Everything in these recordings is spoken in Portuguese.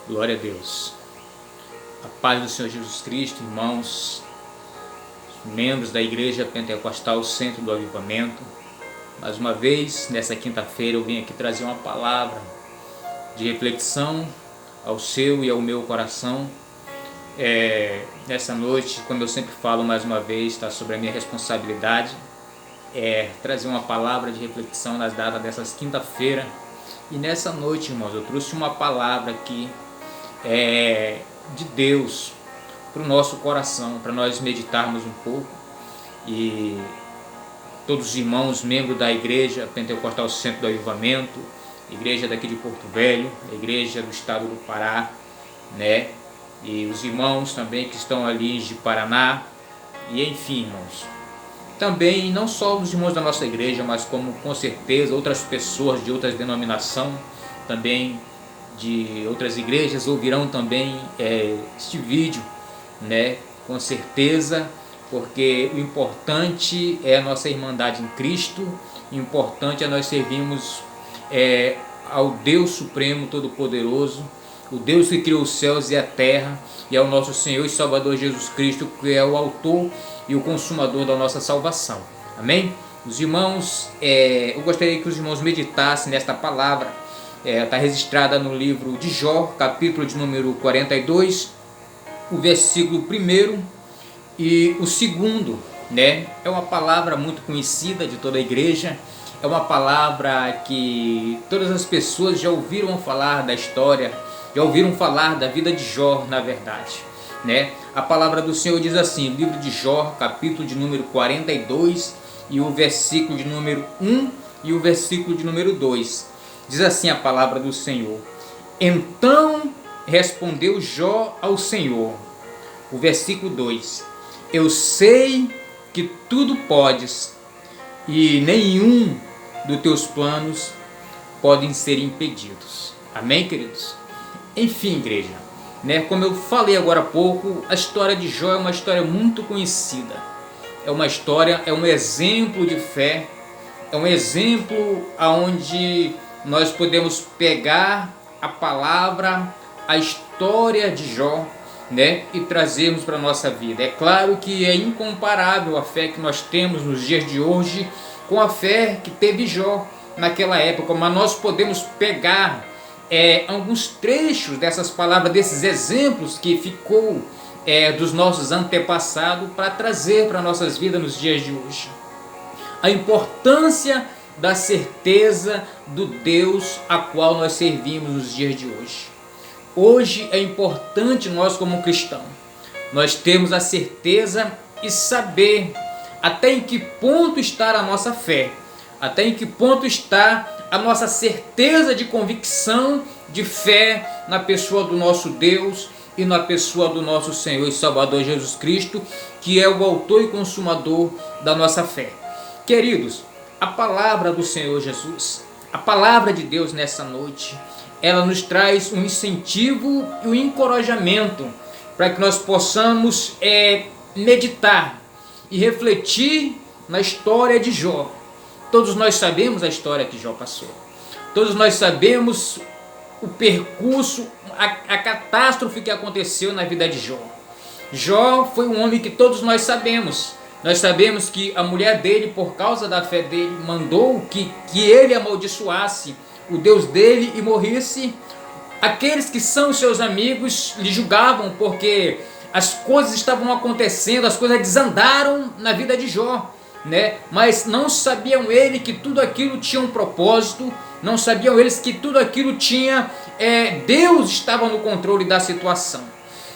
Glória a Deus. A paz do Senhor Jesus Cristo, irmãos, membros da Igreja Pentecostal Centro do Avivamento. Mais uma vez, nessa quinta-feira, eu vim aqui trazer uma palavra de reflexão ao seu e ao meu coração. Nessa noite, como eu sempre falo mais uma vez, está sobre a minha responsabilidade, trazer uma palavra de reflexão nas datas dessas quinta-feira. E nessa noite, irmãos, eu trouxe uma palavra aqui de Deus para o nosso coração, para nós meditarmos um pouco. E todos os irmãos, membros da Igreja Pentecostal Centro do Avivamento, igreja daqui de Porto Velho, a igreja do estado do Pará, né? E os irmãos também que estão ali de Paraná, e enfim, irmãos. Também não só os irmãos da nossa igreja, mas como com certeza outras pessoas de outras denominações, também de outras igrejas, ouvirão também este vídeo, né? Com certeza, porque o importante é a nossa irmandade em Cristo, o importante é nós servirmos ao Deus Supremo Todo-Poderoso, o Deus que criou os céus e a terra, e ao nosso Senhor e Salvador Jesus Cristo, que é o autor e o consumador da nossa salvação. Amém? Os irmãos, eu gostaria que os irmãos meditassem nesta palavra. Está registrada no livro de Jó, capítulo de número 42, o versículo 1 e o 2, né? É uma palavra muito conhecida de toda a igreja, é uma palavra que todas as pessoas já ouviram falar da história, já ouviram falar da vida de Jó, na verdade, né? A palavra do Senhor diz assim, livro de Jó, capítulo de número 42, e o versículo de número 1 e o versículo de número 2. Diz assim a palavra do Senhor: Então respondeu Jó ao Senhor. O versículo 2: Eu sei que tudo podes, e nenhum dos teus planos podem ser impedidos. Amém, queridos? Enfim, igreja, né? Como eu falei agora há pouco, a história de Jó é uma história muito conhecida. É uma história, é um exemplo de fé, é um exemplo onde nós podemos pegar a palavra, a história de Jó, né, e trazermos para a nossa vida. É claro que é incomparável a fé que nós temos nos dias de hoje com a fé que teve Jó naquela época, mas nós podemos pegar alguns trechos dessas palavras, desses exemplos que ficou dos nossos antepassados, para trazer para nossas vidas nos dias de hoje. A importância da certeza do Deus a qual nós servimos nos dias de hoje. Hoje é importante nós como cristãos, nós temos a certeza e saber até em que ponto está a nossa fé, até em que ponto está a nossa certeza de convicção, de fé na pessoa do nosso Deus e na pessoa do nosso Senhor e Salvador Jesus Cristo, que é o autor e consumador da nossa fé. Queridos, a palavra do Senhor Jesus, a palavra de Deus nessa noite, ela nos traz um incentivo e um encorajamento para que nós possamos meditar e refletir na história de Jó. Todos nós sabemos a história que Jó passou. Todos nós sabemos o percurso, a catástrofe que aconteceu na vida de Jó. Jó foi um homem que todos nós sabemos. Nós sabemos que a mulher dele, por causa da fé dele, mandou que ele amaldiçoasse o Deus dele e morresse. Aqueles que são seus amigos lhe julgavam porque as coisas estavam acontecendo, as coisas desandaram na vida de Jó, né? Mas não sabiam ele que tudo aquilo tinha um propósito, não sabiam eles que tudo aquilo tinha, Deus estava no controle da situação.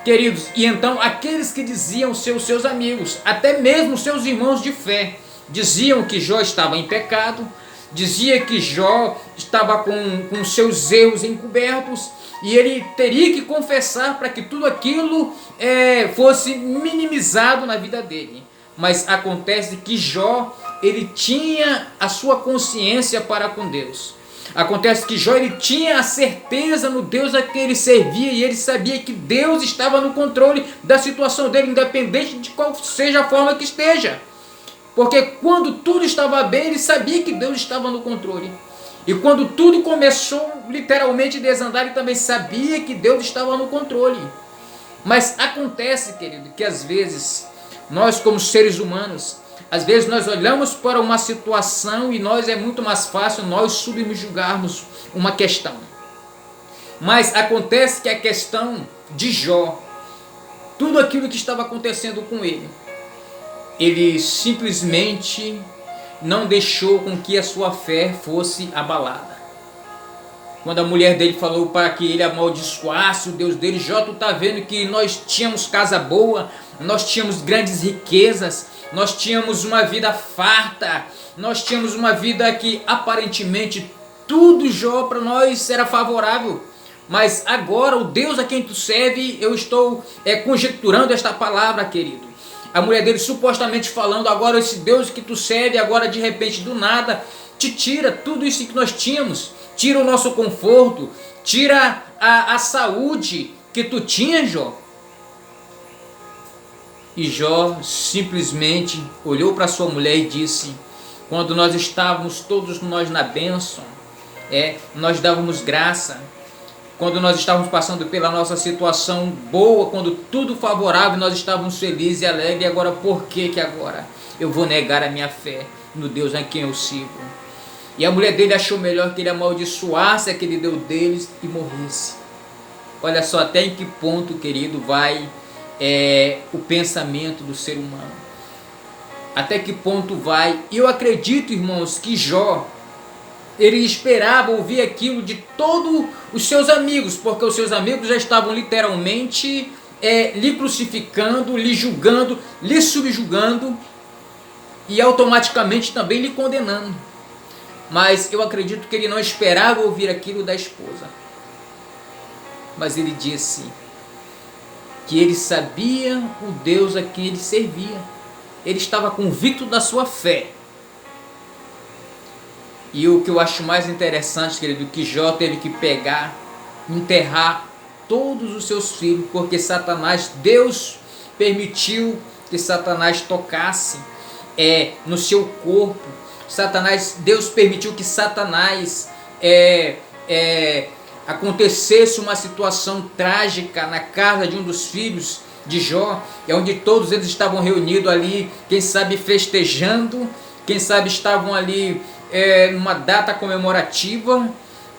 Queridos, e então aqueles que diziam ser os seus amigos, até mesmo seus irmãos de fé, diziam que Jó estava em pecado, dizia que Jó estava com seus erros encobertos e ele teria que confessar para que tudo aquilo fosse minimizado na vida dele. Mas acontece que Jó, ele tinha a sua consciência para com Deus. Acontece que Jó, ele tinha a certeza no Deus a que ele servia, e ele sabia que Deus estava no controle da situação dele, independente de qual seja a forma que esteja. Porque quando tudo estava bem, ele sabia que Deus estava no controle. E quando tudo começou literalmente a desandar, ele também sabia que Deus estava no controle. Mas acontece, querido, que às vezes nós como seres humanos, às vezes nós olhamos para uma situação e nós é muito mais fácil nós subjugarmos uma questão. Mas acontece que a questão de Jó, tudo aquilo que estava acontecendo com ele simplesmente não deixou com que a sua fé fosse abalada. Quando a mulher dele falou para que ele amaldiçoasse o Deus dele, Jó, tu está vendo que nós tínhamos casa boa, nós tínhamos grandes riquezas, nós tínhamos uma vida farta, nós tínhamos uma vida que aparentemente tudo, Jó, para nós era favorável. Mas agora o Deus a quem tu serve, eu estou conjecturando esta palavra, querido. A mulher dele supostamente falando, agora esse Deus que tu serve, agora de repente do nada, te tira tudo isso que nós tínhamos. Tira o nosso conforto, tira a saúde que tu tinha, Jó. E Jó simplesmente olhou para sua mulher e disse, quando nós estávamos todos nós na bênção, nós dávamos graça, quando nós estávamos passando pela nossa situação boa, quando tudo favorável, nós estávamos felizes e alegres, e agora por que agora eu vou negar a minha fé no Deus a quem eu sirvo? E a mulher dele achou melhor que ele amaldiçoasse aquele Deus deles e morresse. Olha só até em que ponto, querido, vai o pensamento do ser humano. Até que ponto vai. Eu acredito, irmãos, que Jó, ele esperava ouvir aquilo de todos os seus amigos, porque os seus amigos já estavam literalmente lhe crucificando, lhe julgando, lhe subjugando e automaticamente também lhe condenando. Mas eu acredito que ele não esperava ouvir aquilo da esposa. Mas ele disse que ele sabia o Deus a quem ele servia. Ele estava convicto da sua fé. E o que eu acho mais interessante, querido, que Jó teve que pegar, enterrar todos os seus filhos, porque Deus permitiu que Satanás tocasse no seu corpo. Deus permitiu que Satanás acontecesse uma situação trágica na casa de um dos filhos de Jó, onde todos eles estavam reunidos ali, quem sabe festejando, quem sabe estavam ali numa data comemorativa,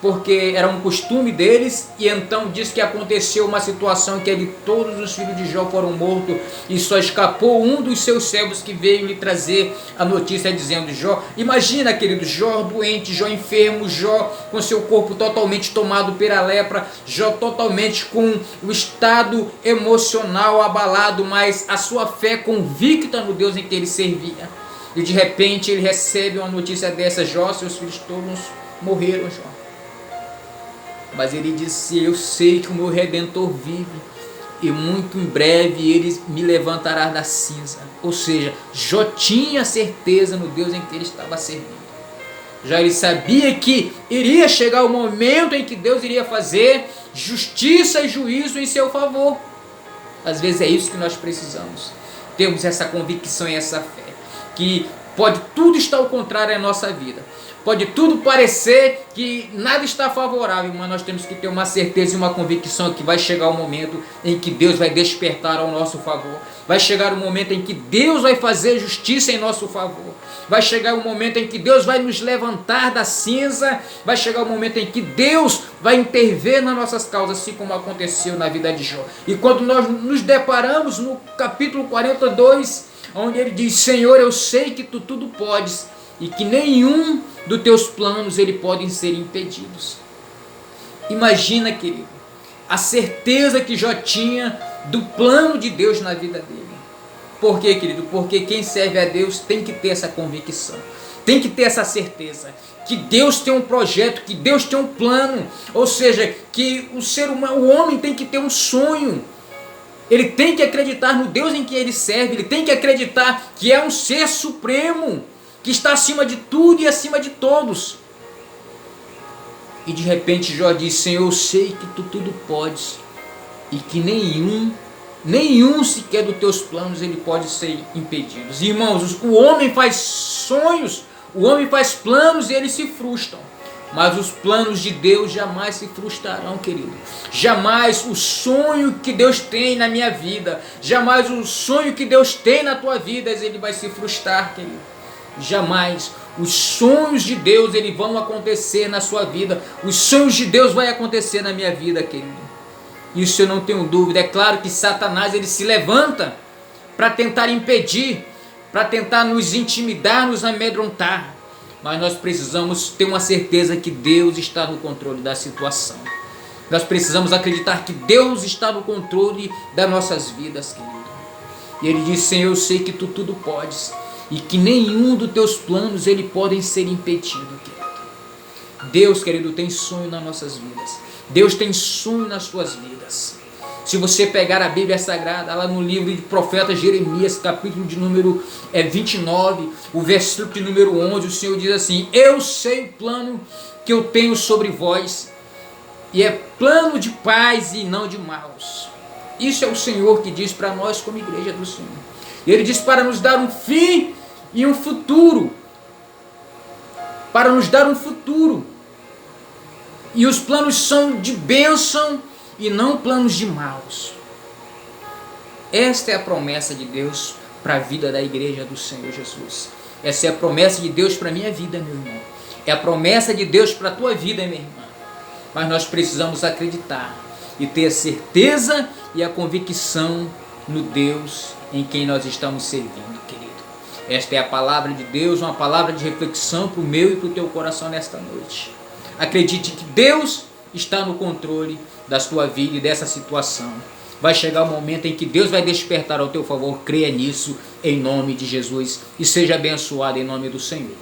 porque era um costume deles, e então diz que aconteceu uma situação que todos os filhos de Jó foram mortos, e só escapou um dos seus servos que veio lhe trazer a notícia dizendo, Jó, imagina, querido, Jó doente, Jó enfermo, Jó com seu corpo totalmente tomado pela lepra, Jó totalmente com o estado emocional abalado, mas a sua fé convicta no Deus em que ele servia. E de repente ele recebe uma notícia dessa, Jó, seus filhos todos morreram, Jó. Mas ele disse, eu sei que o meu Redentor vive, e muito em breve ele me levantará da cinza. Ou seja, Jó tinha certeza no Deus em que ele estava servindo. Já ele sabia que iria chegar o momento em que Deus iria fazer justiça e juízo em seu favor. Às vezes é isso que nós precisamos. Temos essa convicção e essa fé. Que pode tudo estar ao contrário em nossa vida. Pode tudo parecer que nada está favorável, mas nós temos que ter uma certeza e uma convicção que vai chegar o momento em que Deus vai despertar ao nosso favor. Vai chegar o momento em que Deus vai fazer justiça em nosso favor. Vai chegar o momento em que Deus vai nos levantar da cinza. Vai chegar o momento em que Deus vai intervir nas nossas causas, assim como aconteceu na vida de Jó. E quando nós nos deparamos no capítulo 42, onde ele diz, Senhor, eu sei que tu tudo podes, e que nenhum dos teus planos podem ser impedidos. Imagina, querido, a certeza que Jó tinha do plano de Deus na vida dele. Por quê, querido? Porque quem serve a Deus tem que ter essa convicção, tem que ter essa certeza que Deus tem um projeto, que Deus tem um plano. Ou seja, que o ser humano, o homem tem que ter um sonho. Ele tem que acreditar no Deus em que ele serve, ele tem que acreditar que é um ser supremo, que está acima de tudo e acima de todos. E de repente Jó diz, Senhor, eu sei que tu tudo podes, e que nenhum sequer dos teus planos pode ser impedido. Irmãos, o homem faz sonhos, o homem faz planos e eles se frustram. Mas os planos de Deus jamais se frustrarão, querido. Jamais o sonho que Deus tem na minha vida, jamais o sonho que Deus tem na tua vida, ele vai se frustrar, querido. Jamais. Os sonhos de Deus, eles vão acontecer na sua vida. Os sonhos de Deus vão acontecer na minha vida, querido. Isso eu não tenho dúvida. É claro que Satanás, ele se levanta para tentar impedir, para tentar nos intimidar, nos amedrontar. Mas nós precisamos ter uma certeza que Deus está no controle da situação. Nós precisamos acreditar que Deus está no controle das nossas vidas, querido. E Ele diz: Senhor, eu sei que Tu tudo podes, e que nenhum dos Teus planos ele podem ser impedido, querido. Deus, querido, tem sonho nas nossas vidas. Deus tem sonho nas suas vidas. Se você pegar a Bíblia Sagrada, lá no livro de profeta Jeremias, capítulo de número 29, o versículo de número 11, o Senhor diz assim: eu sei o plano que eu tenho sobre vós, e é plano de paz e não de maus. Isso é o Senhor que diz para nós como igreja do Senhor. Ele diz para nos dar um fim e um futuro. Para nos dar um futuro. E os planos são de bênção e não planos de maus. Esta é a promessa de Deus para a vida da igreja do Senhor Jesus. Essa é a promessa de Deus para a minha vida, meu irmão. É a promessa de Deus para a tua vida, minha irmã. Mas nós precisamos acreditar e ter a certeza e a convicção no Deus em quem nós estamos servindo, querido. Esta é a palavra de Deus, uma palavra de reflexão para o meu e para o teu coração nesta noite. Acredite que Deus está no controle da sua vida e dessa situação. Vai chegar o momento em que Deus vai despertar ao teu favor. Creia nisso em nome de Jesus e seja abençoado em nome do Senhor.